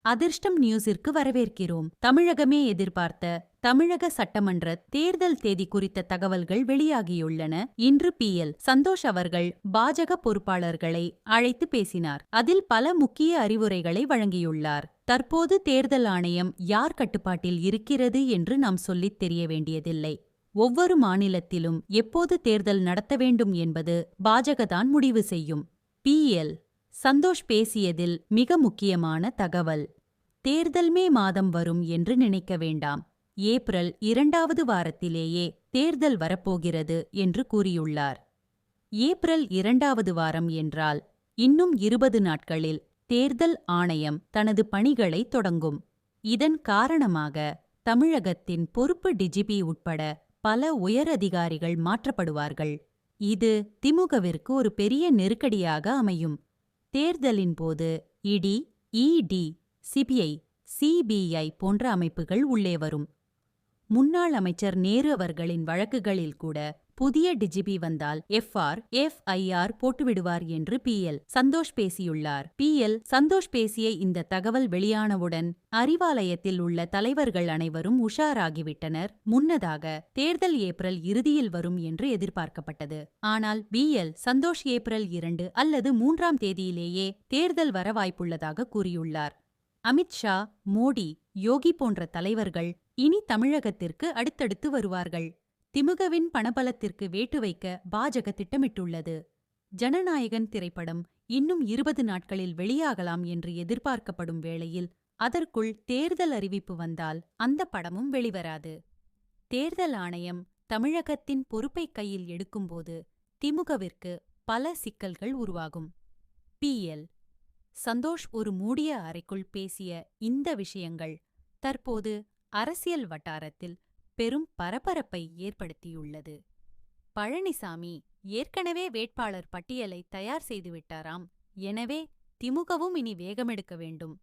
அதிர்ஷ்டம் நியூஸிற்கு வரவேற்கிறோம். தமிழகமே எதிர்பார்த்த தமிழக சட்டமன்ற தேர்தல் தேதி குறித்த தகவல்கள் வெளியாகியுள்ளன. இன்று பி.எல். சந்தோஷ் அவர்கள் பாஜக பொறுப்பாளர்களை அழைத்து பேசினார். அதில் பல முக்கிய அறிவுரைகளை வழங்கியுள்ளார். தற்போது தேர்தல் ஆணையம் யார் கட்டுப்பாட்டில் இருக்கிறது என்று நாம் சொல்லித் தெரிய வேண்டியதில்லை. ஒவ்வொரு மாநிலத்திலும் எப்போது தேர்தல் நடத்த வேண்டும் என்பது பாஜகதான் முடிவு செய்யும். பி.எல். சந்தோஷ் பேசியதில் மிக முக்கியமான தகவல். தேர்தல் மே மாதம் வரும் என்று நினைக்க வேண்டாம். ஏப்ரல் 2வது வாரத்திலேயே தேர்தல் வரப்போகிறது என்று கூறியுள்ளார். ஏப்ரல் 2வது வாரம் என்றால் இன்னும் 20 நாட்களில் தேர்தல் ஆணையம் தனது பணிகளை தொடங்கும். இதன் காரணமாக தமிழகத்தின் பொறுப்பு டிஜிபி உட்பட பல உயரதிகாரிகள் மாற்றப்படுவார்கள். இது திமுகவிற்கு ஒரு பெரிய நெருக்கடியாக அமையும். தேர்தலின் போது இடி, இடி, சிபிஐ, சிபிஐ போன்ற அமைப்புகள் உள்ளே வரும். முன்னாள் அமைச்சர் நேரு அவர்களின் வழக்குகளில் கூட புதிய டிஜிபி வந்தால் எஃப்ஐஆர் போட்டுவிடுவார் என்று பி.எல். சந்தோஷ் பேசியுள்ளார். பி.எல். சந்தோஷ் பேசிய இந்த தகவல் வெளியானவுடன் அறிவாலயத்தில் உள்ள தலைவர்கள் அனைவரும் உஷாராகிவிட்டனர். முன்னதாக தேர்தல் ஏப்ரல் இறுதியில் வரும் என்று எதிர்பார்க்கப்பட்டது. ஆனால் பி.எல். சந்தோஷ் ஏப்ரல் 2 அல்லது 3ஆம் தேதியிலேயே தேர்தல் வர வாய்ப்புள்ளதாக கூறியுள்ளார். அமித்ஷா, மோடி, யோகி போன்ற தலைவர்கள் இனி தமிழகத்திற்கு அடுத்தடுத்து வருவார்கள். திமுகவின் பணபலத்திற்கு வேட்டு வைக்க பாஜக திட்டமிட்டுள்ளது. ஜனநாயகன் திரைப்படம் இன்னும் 20 நாட்களில் வெளியாகலாம் என்று எதிர்பார்க்கப்படும் வேளையில் அதற்குள் தேர்தல் அறிவிப்பு வந்தால் அந்த படமும் வெளிவராது. தேர்தல் ஆணையம் தமிழகத்தின் பொறுப்பை கையில் எடுக்கும்போது திமுகவிற்கு பல சிக்கல்கள் உருவாகும். பி.எல். சந்தோஷ் ஒரு மூடிய அறைக்குள் பேசிய இந்த விஷயங்கள் தற்போது அரசியல் வட்டாரத்தில் பெரும் பரபரப்பை ஏற்படுத்தியுள்ளது. பழனிசாமி ஏற்கனவே வேட்பாளர் பட்டியலை தயார் செய்துவிட்டாராம். எனவே திமுகவும் இனி வேகமெடுக்க வேண்டும்.